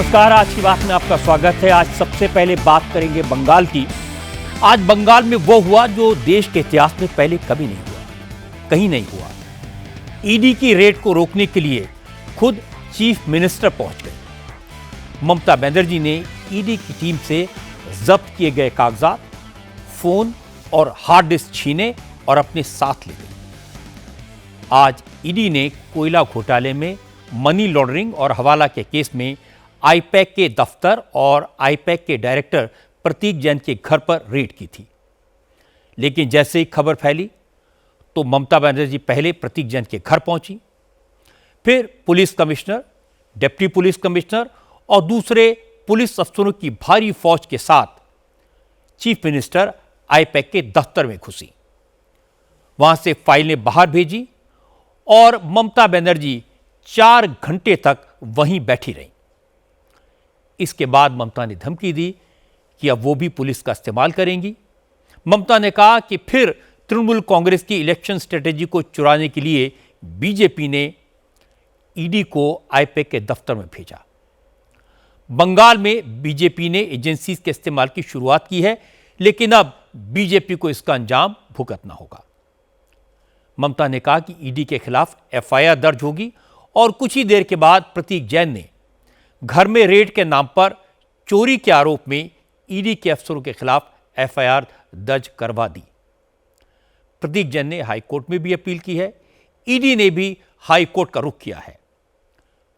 नमस्कार। आज की बात में आपका स्वागत है। आज सबसे पहले बात करेंगे बंगाल की। आज बंगाल में वो हुआ जो देश के इतिहास में पहले कभी नहीं हुआ, कहीं नहीं हुआ। ईडी की रेड को रोकने के लिए खुद चीफ मिनिस्टर पहुंच गए। ममता बनर्जी ने ईडी की टीम से जब्त किए गए कागजात, फोन और हार्ड डिस्क छीने और अपने साथ ले गए। आज ईडी ने कोयला घोटाले में मनी लॉन्ड्रिंग और हवाला के केस में आईपैक के दफ्तर और आईपैक के डायरेक्टर प्रतीक जैन के घर पर रेड की थी। लेकिन जैसे ही खबर फैली तो ममता बनर्जी पहले प्रतीक जैन के घर पहुंची, फिर police commissioner, deputy police commissioner और दूसरे पुलिस अफसरों की भारी फौज के साथ चीफ मिनिस्टर आईपैक के दफ्तर में घुसी। वहां से फाइलें बाहर भेजी और ममता बनर्जी 4 घंटे तक वहीं बैठी रहीं। इसके बाद ममता ने धमकी दी कि अब वो भी पुलिस का इस्तेमाल करेंगी। ममता ने कहा कि फिर तृणमूल कांग्रेस की इलेक्शन स्ट्रेटेजी को चुराने के लिए बीजेपी ने ईडी को आईपैक के दफ्तर में भेजा। बंगाल में बीजेपी ने एजेंसीज के इस्तेमाल की शुरुआत की है, लेकिन अब बीजेपी को इसका अंजाम भुगतना होगा। ममता ने कहा कि ईडी के खिलाफ एफआईआर दर्ज होगी और कुछ ही देर के बाद प्रतीक जैन ने घर में रेड के नाम पर चोरी के आरोप में ईडी के अफसरों के खिलाफ एफआईआर दर्ज करवा दी। प्रतीक जैन ने हाईकोर्ट में भी अपील की है। ईडी ने भी हाईकोर्ट का रुख किया है।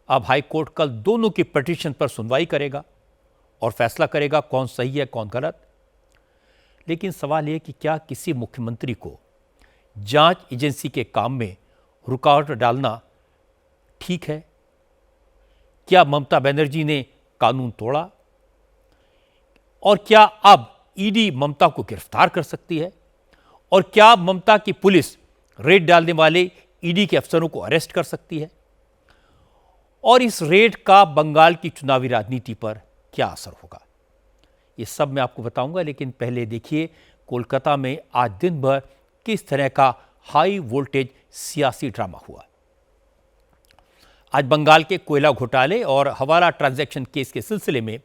अब हाईकोर्ट कल दोनों की पिटीशन पर सुनवाई करेगा और फैसला करेगा कौन सही है कौन गलत। लेकिन सवाल यह कि क्या किसी मुख्यमंत्री को जांच एजेंसी के काम में रुकावट डालना ठीक है? क्या ममता बनर्जी ने कानून तोड़ा? और क्या अब ईडी ममता को गिरफ्तार कर सकती है? और क्या ममता की पुलिस रेड डालने वाले ईडी के अफसरों को अरेस्ट कर सकती है? और इस रेड का बंगाल की चुनावी राजनीति पर क्या असर होगा, ये सब मैं आपको बताऊंगा। लेकिन पहले देखिए कोलकाता में आज दिन भर किस तरह का हाई वोल्टेज सियासी ड्रामा हुआ। आज बंगाल के कोयला घोटाले और हवाला ट्रांजैक्शन केस के सिलसिले में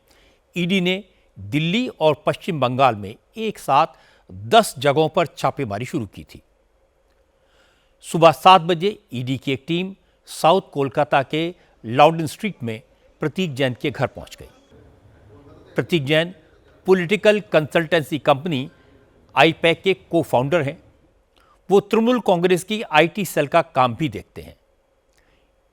ईडी ने दिल्ली और पश्चिम बंगाल में एक साथ 10 जगहों पर छापेमारी शुरू की थी। सुबह 7 बजे ईडी की एक टीम साउथ कोलकाता के लाउडन स्ट्रीट में प्रतीक जैन के घर पहुंच गई। Prateek Jain political consultancy company IPAC के को फाउंडर हैं। वो तृणमूल कांग्रेस की आईटी सेल का काम भी देखते हैं।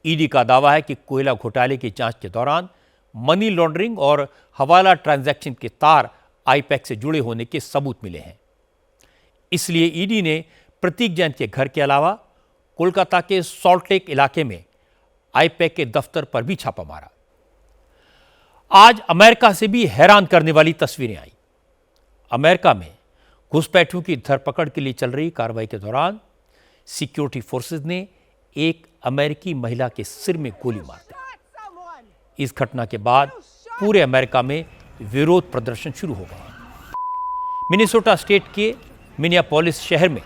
ईडी का दावा है कि कोयला घोटाले की जांच के दौरान मनी लॉन्ड्रिंग और हवाला ट्रांजैक्शन के तार आईपैक से जुड़े होने के सबूत मिले हैं। इसलिए ईडी ने प्रतीक जैन के घर के अलावा कोलकाता के सॉल्ट लेक इलाके में आईपैक के दफ्तर पर भी छापा मारा। आज अमेरिका से भी हैरान करने वाली तस्वीरें आई। अमेरिका में घुसपैठियों की धरपकड़ के लिए चल रही कार्रवाई के दौरान सिक्योरिटी फोर्सेज ने एक अमेरिकी महिला के सिर में गोली मार दी। इस घटना के बाद पूरे अमेरिका में विरोध प्रदर्शन शुरू हो गए। मिनेसोटा स्टेट के मिनियापोलिस शहर में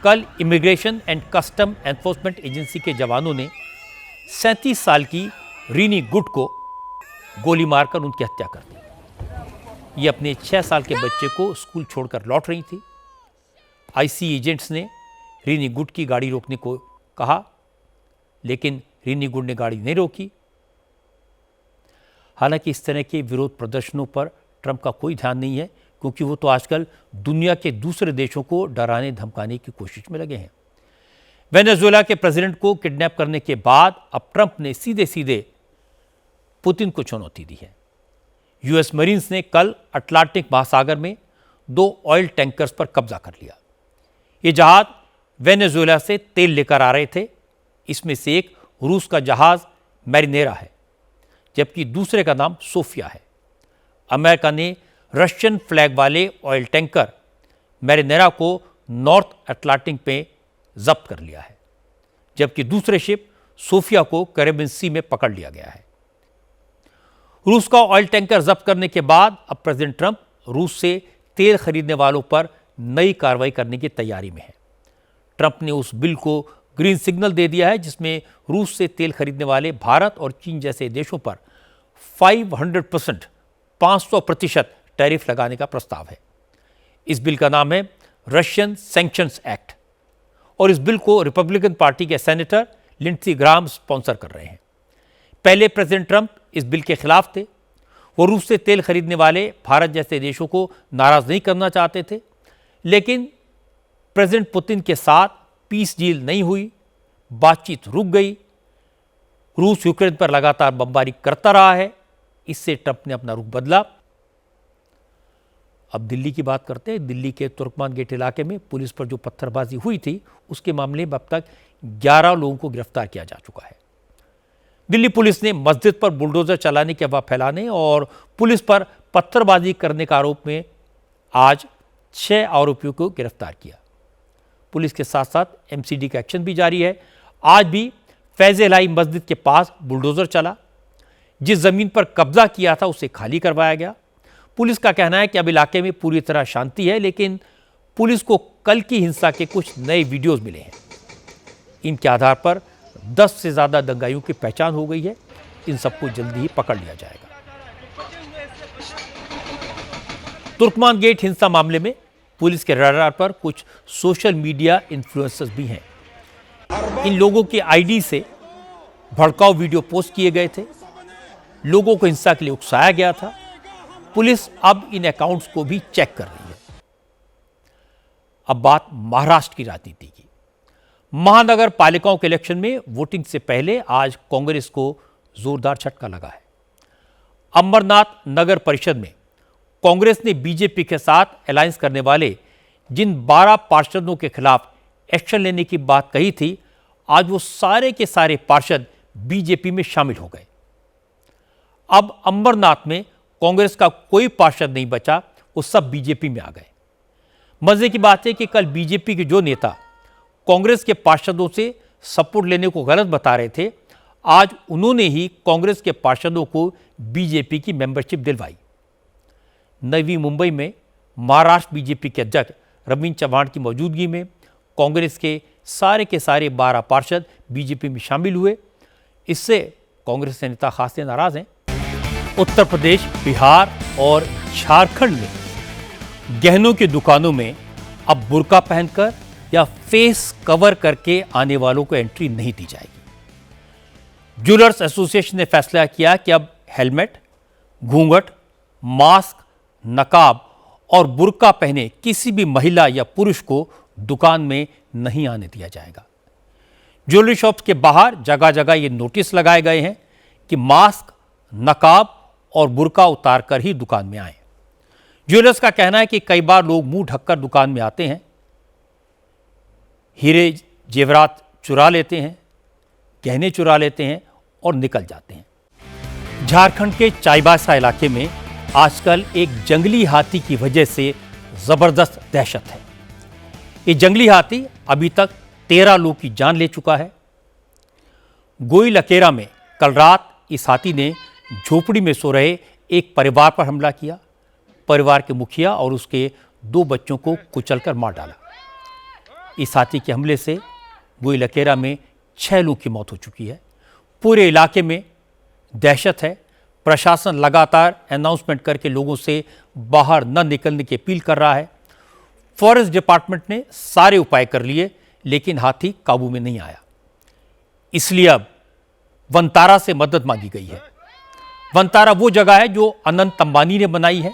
कल immigration and custom enforcement agency के जवानों ने 37 साल की रीनी गुड को गोली मारकर उनकी हत्या कर दी। ये अपने 6 साल के बच्चे को स्कूल छोड़कर लौट रही थी। आईसी एजेंट्स ने रीनी गुड की गाड़ी रोकने को कहा, लेकिन रीनी गुड ने गाड़ी नहीं रोकी। हालांकि इस तरह के विरोध प्रदर्शनों पर ट्रंप का कोई ध्यान नहीं है, क्योंकि वो तो आजकल दुनिया के दूसरे देशों को डराने धमकाने की कोशिश में लगे हैं। वेनेजुएला के प्रेसिडेंट को किडनैप करने के बाद अब ट्रंप ने सीधे सीधे पुतिन को चुनौती दी है। यूएस मरीन्स ने कल अटलांटिक महासागर में 2 ऑयल टैंकर्स पर कब्जा कर लिया। ये जहाज वेनेजुएला से तेल लेकर आ रहे थे। इसमें से एक रूस का जहाज मैरिनेरा है, जबकि दूसरे का नाम सोफिया है। अमेरिका ने रशियन फ्लैग वाले ऑयल टैंकर मैरिनेरा को नॉर्थ अटलांटिक में जब्त कर लिया है, जबकि दूसरे शिप सोफिया को कैरेबियन सी में पकड़ लिया गया है। रूस का ऑयल टैंकर जब्त करने के बाद अब प्रेसिडेंट ट्रंप रूस से तेल खरीदने वालों पर नई कार्रवाई करने की तैयारी में है। ट्रंप ने उस बिल को ग्रीन सिग्नल दे दिया है जिसमें रूस से तेल खरीदने वाले भारत और चीन जैसे देशों पर 500%, 500% टैरिफ लगाने का प्रस्ताव है। इस बिल का नाम है रशियन सैंक्शंस एक्ट और इस बिल को रिपब्लिकन पार्टी के सेनेटर लिंडसी ग्राहम स्पॉन्सर कर रहे हैं। पहले प्रेसिडेंट ट्रंप इस बिल के खिलाफ थे। वो रूस से तेल खरीदने वाले भारत जैसे देशों को नाराज नहीं करना चाहते थे, लेकिन प्रेसिडेंट पुतिन के साथ पीस डील नहीं हुई, बातचीत रुक गई। रूस यूक्रेन पर लगातार बमबारी करता रहा है। इससे ट्रंप ने अपना रुख बदला। अब दिल्ली की बात करते हैं। दिल्ली के तुर्कमान गेट इलाके में पुलिस पर जो पत्थरबाजी हुई थी, उसके मामले में अब तक 11 लोगों को गिरफ्तार किया जा चुका है। दिल्ली पुलिस ने मस्जिद पर बुलडोजर चलाने की अफवाह फैलाने और पुलिस पर पत्थरबाजी करने के आरोप में आज 6 आरोपियों को गिरफ्तार किया। पुलिस के साथ साथ एमसीडी का एक्शन भी जारी है। आज भी फैज इलाही मस्जिद के पास बुलडोजर चला। जिस जमीन पर कब्जा किया था उसे खाली करवाया गया। पुलिस का कहना है कि अब इलाके में पूरी तरह शांति है, लेकिन पुलिस को कल की हिंसा के कुछ नए वीडियोस मिले हैं। इनके आधार पर 10 से ज्यादा दंगाइयों की पहचान हो गई है। इन सबको जल्दी ही पकड़ लिया जाएगा। तुर्कमान गेट हिंसा मामले में पुलिस के रडार पर कुछ सोशल मीडिया इन्फ्लुएंसर्स भी हैं। इन लोगों के आईडी से भड़काऊ वीडियो पोस्ट किए गए थे। लोगों को हिंसा के लिए उकसाया गया था। पुलिस अब इन अकाउंट्स को भी चेक कर रही है। अब बात महाराष्ट्र की राजनीति की। महानगर पालिकाओं के इलेक्शन में वोटिंग से पहले आज कांग्रेस को जोरदार झटका लगा है। अंबरनाथ नगर परिषद में कांग्रेस ने बीजेपी के साथ अलायंस करने वाले जिन 12 पार्षदों के खिलाफ एक्शन लेने की बात कही थी, आज वो सारे के सारे पार्षद बीजेपी में शामिल हो गए। अब अंबरनाथ में कांग्रेस का कोई पार्षद नहीं बचा, वो सब बीजेपी में आ गए। मजे की बात है कि कल बीजेपी के जो नेता कांग्रेस के पार्षदों से सपोर्ट लेने को गलत बता रहे थे, आज उन्होंने ही कांग्रेस के पार्षदों को बीजेपी की मेंबरशिप दिलवाई। नवी मुंबई में महाराष्ट्र बीजेपी के अध्यक्ष रवींद्र चव्हाण की मौजूदगी में कांग्रेस के सारे 12 पार्षद बीजेपी में शामिल हुए। इससे कांग्रेस के नेता खासे नाराज हैं। उत्तर प्रदेश, बिहार और झारखंड में गहनों की दुकानों में अब बुर्का पहनकर या फेस कवर करके आने वालों को एंट्री नहीं दी जाएगी। ज्वेलर्स एसोसिएशन ने फैसला किया कि अब हेलमेट, घूंघट, मास्क, नकाब और बुर्का पहने किसी भी महिला या पुरुष को दुकान में नहीं आने दिया जाएगा। ज्वेलरी शॉप्स के बाहर जगह जगह ये नोटिस लगाए गए हैं कि मास्क, नकाब और बुर्का उतार कर ही दुकान में आए। ज्वेलर्स का कहना है कि कई बार लोग मुंह ढककर दुकान में आते हैं, हीरे जेवरात चुरा लेते हैं, गहने चुरा लेते हैं और निकल जाते हैं। झारखंड के चाईबासा इलाके में आजकल एक जंगली हाथी की वजह से जबरदस्त दहशत है। ये जंगली हाथी अभी तक 13 लोगों की जान ले चुका है। गोइलकेरा में कल रात इस हाथी ने झोपड़ी में सो रहे एक परिवार पर हमला किया। परिवार के मुखिया और उसके 2 बच्चों को कुचलकर मार डाला। इस हाथी के हमले से गोइलकेरा में 6 लोगों की मौत हो चुकी है। पूरे इलाके में दहशत है। प्रशासन लगातार अनाउंसमेंट करके लोगों से बाहर न निकलने की अपील कर रहा है। फॉरेस्ट डिपार्टमेंट ने सारे उपाय कर लिए, लेकिन हाथी काबू में नहीं आया। इसलिए अब वनतारा से मदद मांगी गई है। वनतारा वो जगह है जो अनंत अंबानी ने बनाई है।